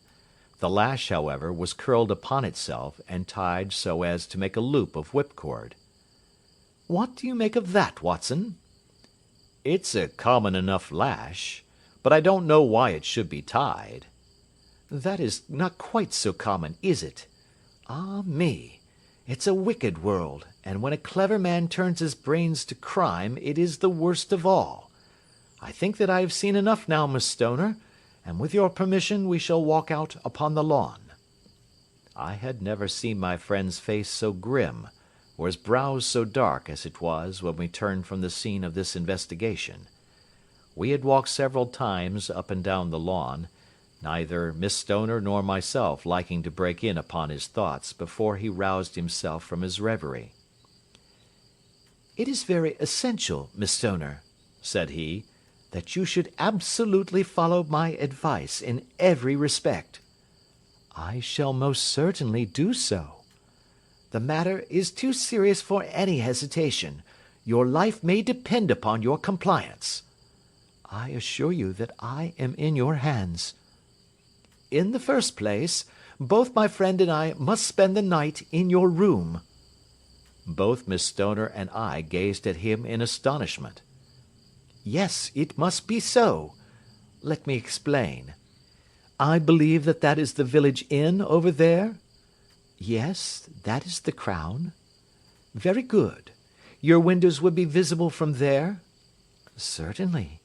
The lash, however, was curled upon itself, and tied so as to make a loop of whipcord. "What do you make of that, Watson?" "It's a common enough lash, but I don't know why it should be tied." "That is not quite so common, is it? Ah me! It's a wicked world, and when a clever man turns his brains to crime, it is the worst of all. I think that I have seen enough now, Miss Stoner, and with your permission we shall walk out upon the lawn." I had never seen my friend's face so grim, or his brows so dark as it was when we turned from the scene of this investigation. We had walked several times up and down the lawn, neither Miss Stoner nor myself liking to break in upon his thoughts before he roused himself from his reverie. "It is very essential, Miss Stoner," said he, "that you should absolutely follow my advice in every respect." "I shall most certainly do so." "The matter is too serious for any hesitation. Your life may depend upon your compliance." "I assure you that I am in your hands." "In the first place, both my friend and I must spend the night in your room." Both Miss Stoner and I gazed at him in astonishment. "Yes, it must be so. Let me explain. I believe that that is the village inn over there?" "Yes, that is the Crown." "Very good. Your windows would be visible from there?" "Certainly."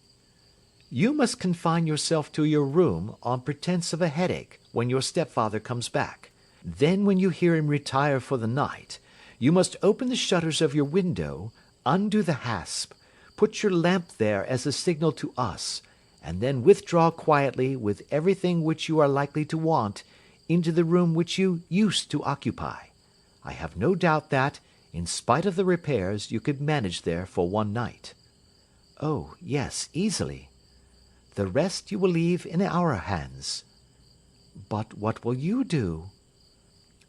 "You must confine yourself to your room, on pretence of a headache, when your stepfather comes back. Then when you hear him retire for the night, you must open the shutters of your window, undo the hasp, Put your lamp there as a signal to us, and then withdraw quietly with everything which you are likely to want into the room which you used to occupy. I have no doubt that, in spite of the repairs, you could manage there for one night." "Oh, yes, easily." "The rest you will leave in our hands." "But what will you do?"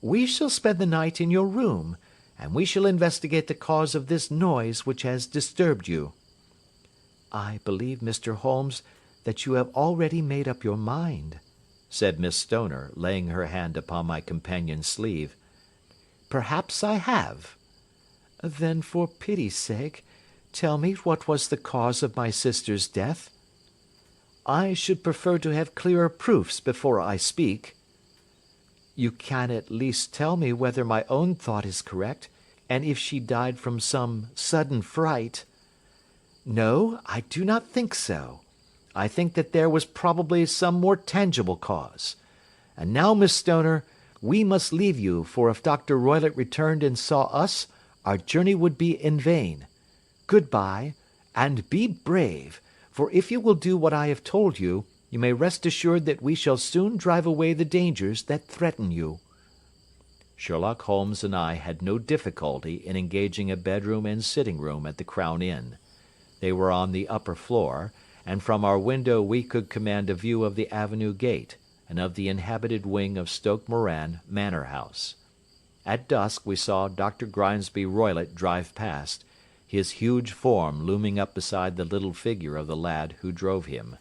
"We shall spend the night in your room, and we shall investigate the cause of this noise which has disturbed you." "I believe, Mr. Holmes, that you have already made up your mind," said Miss Stoner, laying her hand upon my companion's sleeve. "Perhaps I have." "Then, for pity's sake, tell me what was the cause of my sister's death." "I should prefer to have clearer proofs before I speak." "You can at least tell me whether my own thought is correct, and if she died from some sudden fright." "No, I do not think so. I think that there was probably some more tangible cause. And now, Miss Stoner, we must leave you, for if Dr. Roylott returned and saw us, our journey would be in vain. Good-bye, and be brave, for if you will do what I have told you, you may rest assured that we shall soon drive away the dangers that threaten you." Sherlock Holmes and I had no difficulty in engaging a bedroom and sitting-room at the Crown Inn. They were on the upper floor, and from our window we could command a view of the avenue gate, and of the inhabited wing of Stoke Moran Manor House. At dusk we saw Dr. Grimesby Roylott drive past, his huge form looming up beside the little figure of the lad who drove him.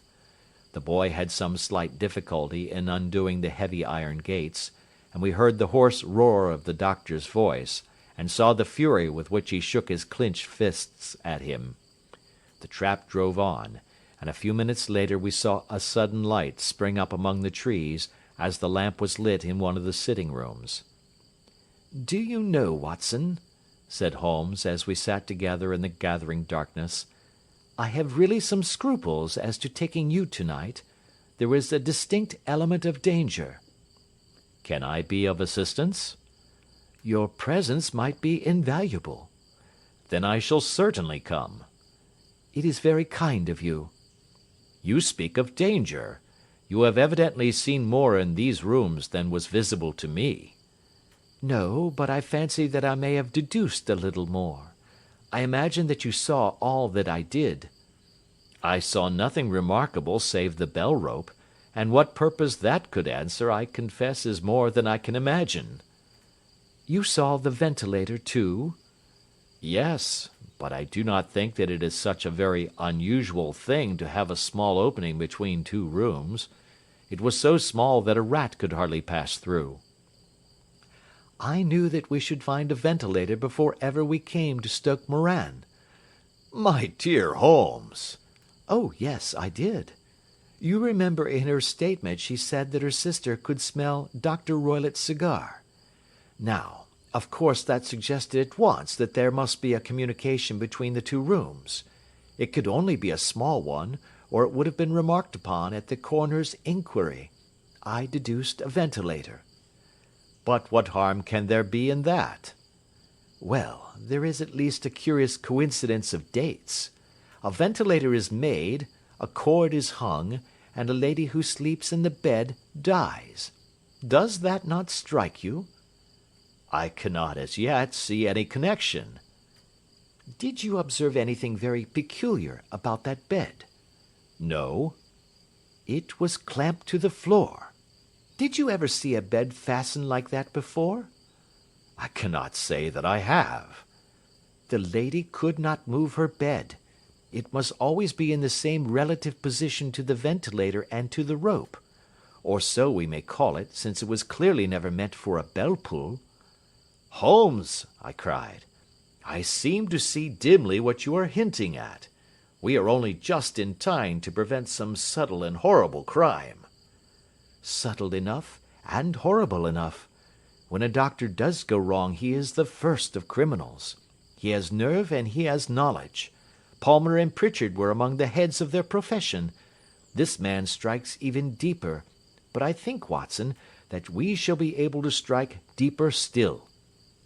The boy had some slight difficulty in undoing the heavy iron gates, and we heard the hoarse roar of the doctor's voice, and saw the fury with which he shook his clenched fists at him. The trap drove on, and a few minutes later we saw a sudden light spring up among the trees as the lamp was lit in one of the sitting-rooms. "Do you know, Watson," said Holmes, as we sat together in the gathering darkness, "I have really some scruples as to taking you tonight. There is a distinct element of danger." "Can I be of assistance?" "Your presence might be invaluable." "Then I shall certainly come." "It is very kind of you." "You speak of danger. You have evidently seen more in these rooms than was visible to me." "No, but I fancy that I may have deduced a little more. I imagine that you saw all that I did." "I saw nothing remarkable save the bell-rope, and what purpose that could answer I confess is more than I can imagine." "You saw the ventilator too?" "Yes, but I do not think that it is such a very unusual thing to have a small opening between two rooms. It was so small that a rat could hardly pass through." "I knew that we should find a ventilator before ever we came to Stoke Moran." "My dear Holmes!" "Oh, yes, I did. You remember in her statement she said that her sister could smell Dr. Roylott's cigar. Now, of course that suggested at once that there must be a communication between the two rooms. It could only be a small one, or it would have been remarked upon at the coroner's inquiry. I deduced a ventilator." "But what harm can there be in that?" "Well, there is at least a curious coincidence of dates. A ventilator is made, a cord is hung, and a lady who sleeps in the bed dies. Does that not strike you?" "I cannot as yet see any connection." "Did you observe anything very peculiar about that bed?" "No." "It was clamped to the floor. Did you ever see a bed fastened like that before?" "I cannot say that I have." "The lady could not move her bed. It must always be in the same relative position to the ventilator and to the rope. Or so we may call it, since it was clearly never meant for a bell-pull." "Holmes," I cried, "I seem to see dimly what you are hinting at. We are only just in time to prevent some subtle and horrible crime." "Subtle enough, and horrible enough. When a doctor does go wrong he is the first of criminals. He has nerve and he has knowledge. Palmer and Pritchard were among the heads of their profession. This man strikes even deeper, but I think, Watson, that we shall be able to strike deeper still.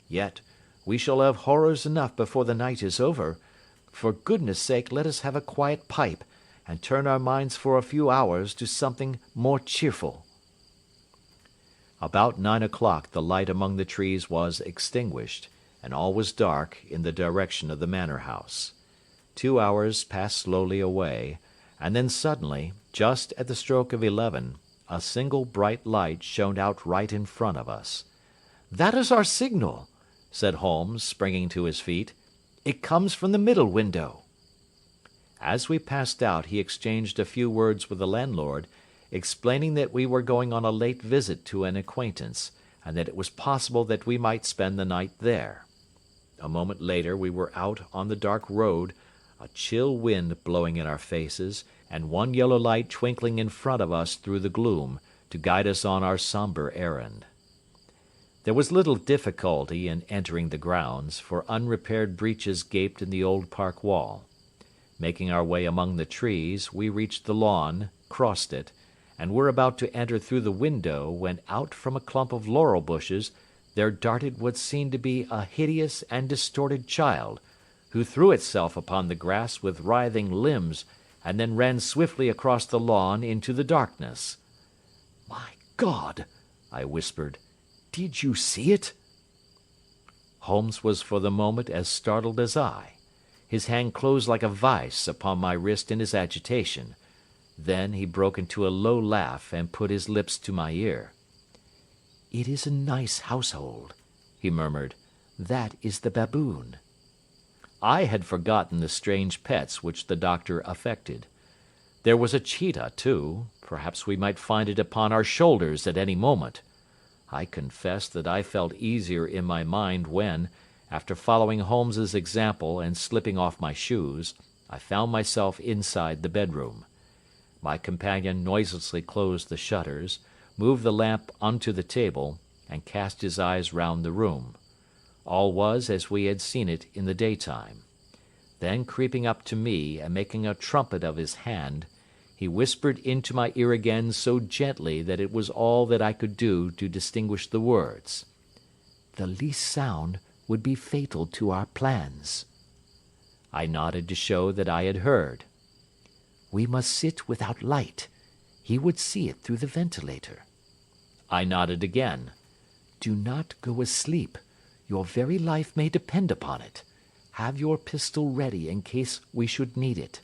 Yet, we shall have horrors enough before the night is over, For goodness sake, let us have a quiet pipe, and turn our minds for a few hours to something more cheerful." About 9 o'clock the light among the trees was extinguished, and all was dark in the direction of the manor house. 2 hours passed slowly away, and then suddenly, just at the stroke of 11, a single bright light shone out right in front of us. "That is our signal," said Holmes, springing to his feet. "It comes from the middle window." As we passed out he exchanged a few words with the landlord, explaining that we were going on a late visit to an acquaintance, and that it was possible that we might spend the night there. A moment later we were out on the dark road, a chill wind blowing in our faces, and one yellow light twinkling in front of us through the gloom, to guide us on our sombre errand. There was little difficulty in entering the grounds, for unrepaired breaches gaped in the old park wall. Making our way among the trees, we reached the lawn, crossed it, and were about to enter through the window when out from a clump of laurel bushes there darted what seemed to be a hideous and distorted child, who threw itself upon the grass with writhing limbs and then ran swiftly across the lawn into the darkness. "My God!" I whispered. "Did you see it?" Holmes was for the moment as startled as I. His hand closed like a vice upon my wrist in his agitation. Then he broke into a low laugh and put his lips to my ear. "It is a nice household," he murmured. "That is the baboon." I had forgotten the strange pets which the doctor affected. There was a cheetah, too. Perhaps we might find it upon our shoulders at any moment. I confess that I felt easier in my mind when, after following Holmes's example and slipping off my shoes, I found myself inside the bedroom. My companion noiselessly closed the shutters, moved the lamp onto the table, and cast his eyes round the room. All was as we had seen it in the daytime. Then, creeping up to me and making a trumpet of his hand, he whispered into my ear again so gently that it was all that I could do to distinguish the words. "The least sound would be fatal to our plans." I nodded to show that I had heard. "We must sit without light. He would see it through the ventilator." I nodded again. "Do not go asleep. Your very life may depend upon it. Have your pistol ready in case we should need it.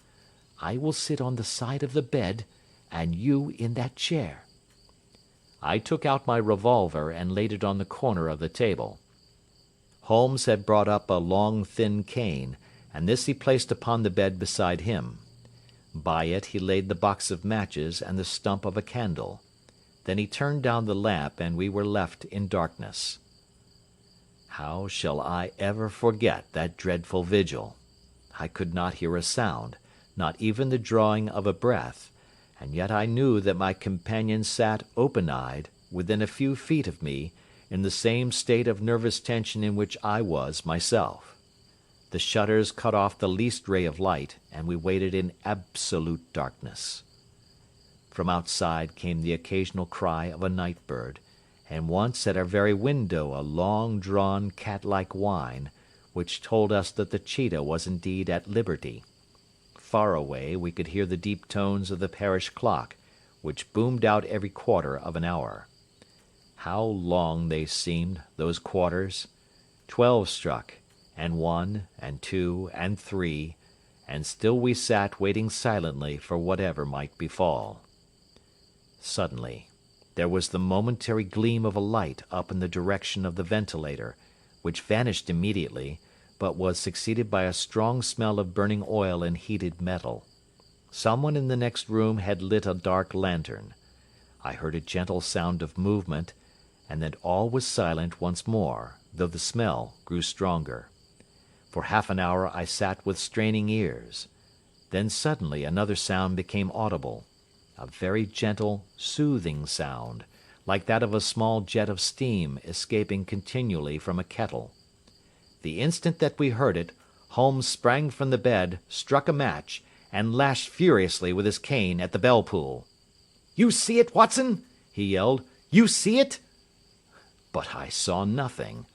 I will sit on the side of the bed, and you in that chair." I took out my revolver and laid it on the corner of the table. Holmes had brought up a long, thin cane, and this he placed upon the bed beside him. By it he laid the box of matches and the stump of a candle. Then he turned down the lamp, and we were left in darkness. How shall I ever forget that dreadful vigil? I could not hear a sound, not even the drawing of a breath, and yet I knew that my companion sat open-eyed, within a few feet of me, in the same state of nervous tension in which I was myself. The shutters cut off the least ray of light, and we waited in absolute darkness. From outside came the occasional cry of a night bird, and once at our very window a long-drawn cat-like whine, which told us that the cheetah was indeed at liberty. Far away we could hear the deep tones of the parish clock, which boomed out every quarter of an hour. How long they seemed, those quarters! 12 struck, and 1, and 2, and 3, and still we sat waiting silently for whatever might befall. Suddenly, there was the momentary gleam of a light up in the direction of the ventilator, which vanished immediately, but was succeeded by a strong smell of burning oil and heated metal. Someone in the next room had lit a dark lantern. I heard a gentle sound of movement, and then all was silent once more, though the smell grew stronger. For half an hour I sat with straining ears. Then suddenly another sound became audible, a very gentle, soothing sound, like that of a small jet of steam escaping continually from a kettle. The instant that we heard it, Holmes sprang from the bed, struck a match, and lashed furiously with his cane at the bell-pull. "You see it, Watson?" he yelled. "You see it?" But I saw nothing.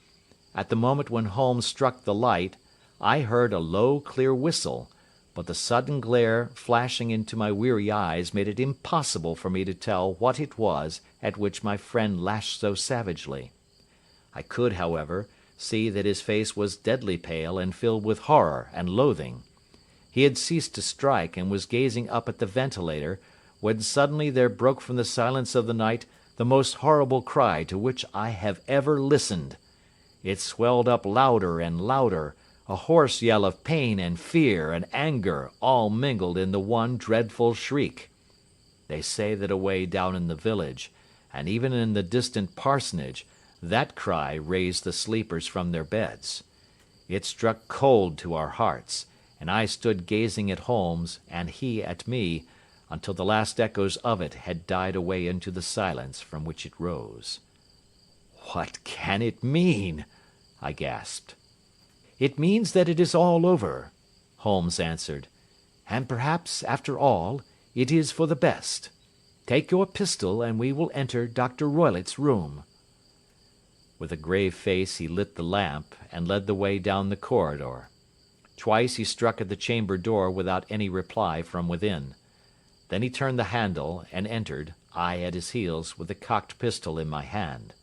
At the moment when Holmes struck the light, I heard a low, clear whistle, but the sudden glare flashing into my weary eyes made it impossible for me to tell what it was at which my friend lashed so savagely. I could, however, see that his face was deadly pale and filled with horror and loathing. He had ceased to strike and was gazing up at the ventilator, when suddenly there broke from the silence of the night the most horrible cry to which I have ever listened. It swelled up louder and louder, a hoarse yell of pain and fear and anger all mingled in the one dreadful shriek. They say that away down in the village, and even in the distant parsonage, that cry raised the sleepers from their beds. It struck cold to our hearts, and I stood gazing at Holmes, and he at me, until the last echoes of it had died away into the silence from which it rose. "What can it mean?" I gasped. "It means that it is all over," Holmes answered. "And perhaps, after all, it is for the best. Take your pistol and we will enter Dr. Roylott's room." With a grave face he lit the lamp and led the way down the corridor. Twice he struck at the chamber door without any reply from within. Then he turned the handle and entered, I at his heels, with the cocked pistol in my hand.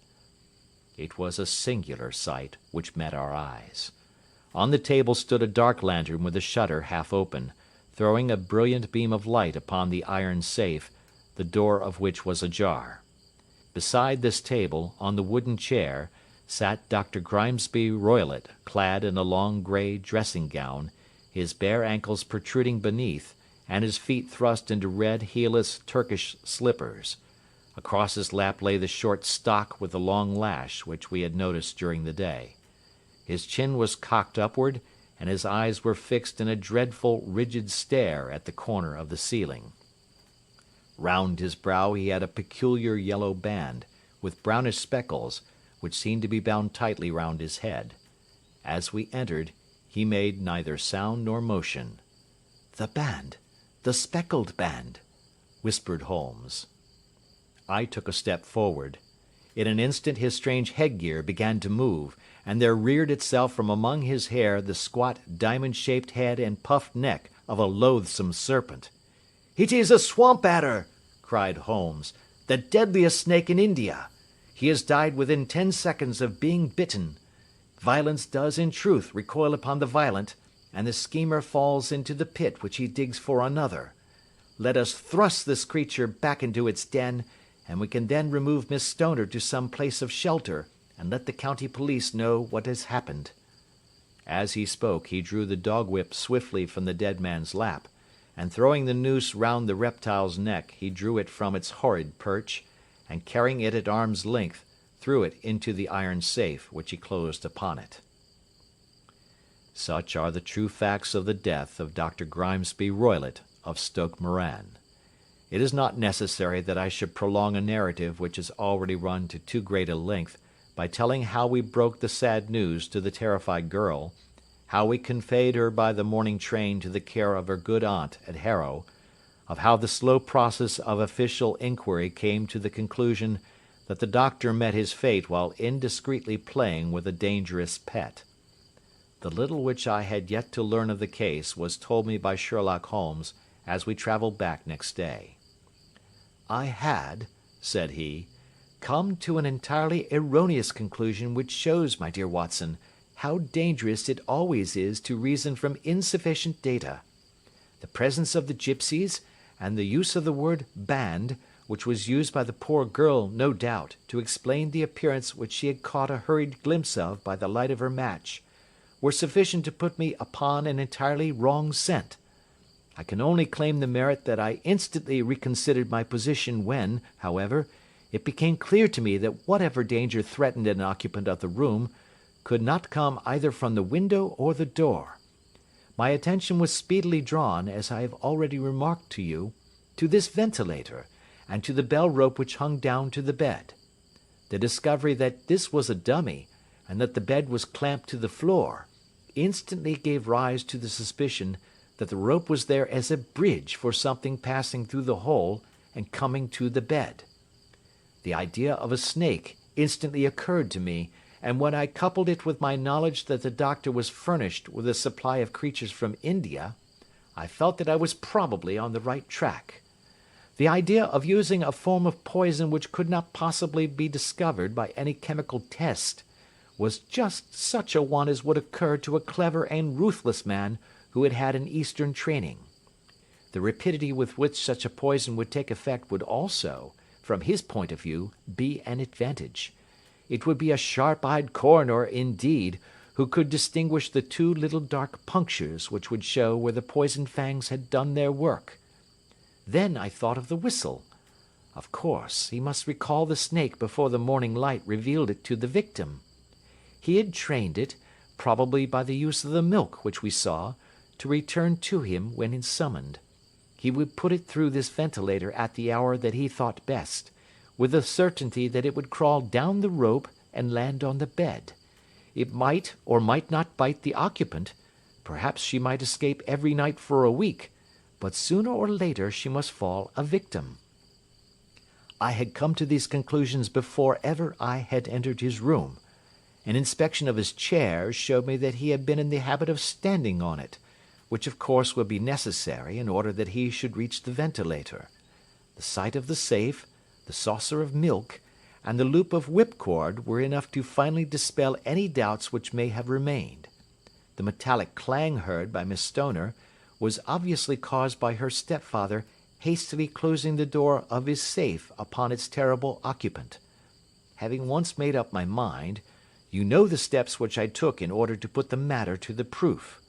It was a singular sight which met our eyes. On the table stood a dark lantern with the shutter half open, throwing a brilliant beam of light upon the iron safe, the door of which was ajar. Beside this table, on the wooden chair, sat Dr. Grimesby Roylott, clad in a long grey dressing-gown, his bare ankles protruding beneath, and his feet thrust into red heelless Turkish slippers. Across his lap lay the short stock with the long lash which we had noticed during the day. His chin was cocked upward, and his eyes were fixed in a dreadful, rigid stare at the corner of the ceiling. Round his brow he had a peculiar yellow band, with brownish speckles, which seemed to be bound tightly round his head. As we entered, he made neither sound nor motion. "The band! The Speckled Band!" whispered Holmes. I took a step forward. In an instant his strange headgear began to move, and there reared itself from among his hair the squat, diamond-shaped head and puffed neck of a loathsome serpent. "It is a swamp adder!" cried Holmes, "the deadliest snake in India. He has died within 10 seconds of being bitten. Violence does in truth recoil upon the violent, and the schemer falls into the pit which he digs for another. Let us thrust this creature back into its den, and we can then remove Miss Stoner to some place of shelter, and let the county police know what has happened." As he spoke, he drew the dog-whip swiftly from the dead man's lap, and throwing the noose round the reptile's neck, he drew it from its horrid perch, and carrying it at arm's length, threw it into the iron safe, which he closed upon it. Such are the true facts of the death of Dr. Grimesby Roylott of Stoke Moran. It is not necessary that I should prolong a narrative which has already run to too great a length by telling how we broke the sad news to the terrified girl, how we conveyed her by the morning train to the care of her good aunt at Harrow, of how the slow process of official inquiry came to the conclusion that the doctor met his fate while indiscreetly playing with a dangerous pet. The little which I had yet to learn of the case was told me by Sherlock Holmes as we travelled back next day. "I had," said he, "come to an entirely erroneous conclusion which shows, my dear Watson, how dangerous it always is to reason from insufficient data. The presence of the gipsies, and the use of the word band, which was used by the poor girl, no doubt, to explain the appearance which she had caught a hurried glimpse of by the light of her match, were sufficient to put me upon an entirely wrong scent. I can only claim the merit that I instantly reconsidered my position when, however, it became clear to me that whatever danger threatened an occupant of the room could not come either from the window or the door. My attention was speedily drawn, as I have already remarked to you, to this ventilator, and to the bell rope which hung down to the bed. The discovery that this was a dummy, and that the bed was clamped to the floor, instantly gave rise to the suspicion that the rope was there as a bridge for something passing through the hole and coming to the bed. The idea of a snake instantly occurred to me, and when I coupled it with my knowledge that the doctor was furnished with a supply of creatures from India, I felt that I was probably on the right track. The idea of using a form of poison which could not possibly be discovered by any chemical test was just such a one as would occur to a clever and ruthless man who had had an Eastern training. The rapidity with which such a poison would take effect would also, from his point of view, be an advantage. It would be a sharp-eyed coroner, indeed, who could distinguish the two little dark punctures which would show where the poisoned fangs had done their work. Then I thought of the whistle. Of course, he must recall the snake before the morning light revealed it to the victim. He had trained it, probably by the use of the milk which we saw, to return to him when summoned. He would put it through this ventilator at the hour that he thought best, with the certainty that it would crawl down the rope and land on the bed. It might or might not bite the occupant. Perhaps she might escape every night for a week, but sooner or later she must fall a victim. I had come to these conclusions before ever I had entered his room. An inspection of his chair showed me that he had been in the habit of standing on it, which of course would be necessary in order that he should reach the ventilator. The sight of the safe, the saucer of milk, and the loop of whipcord were enough to finally dispel any doubts which may have remained. The metallic clang heard by Miss Stoner was obviously caused by her stepfather hastily closing the door of his safe upon its terrible occupant. Having once made up my mind, you know the steps which I took in order to put the matter to the proof.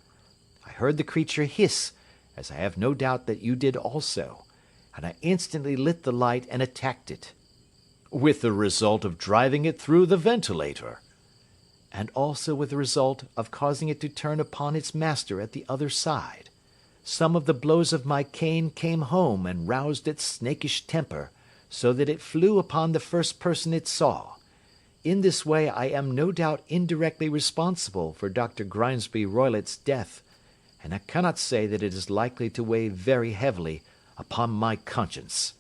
I heard the creature hiss, as I have no doubt that you did also, and I instantly lit the light and attacked it. With the result of driving it through the ventilator. And also with the result of causing it to turn upon its master at the other side. Some of the blows of my cane came home and roused its snakish temper, so that it flew upon the first person it saw. In this way I am no doubt indirectly responsible for Dr. Grimesby Roylott's death, and I cannot say that it is likely to weigh very heavily upon my conscience.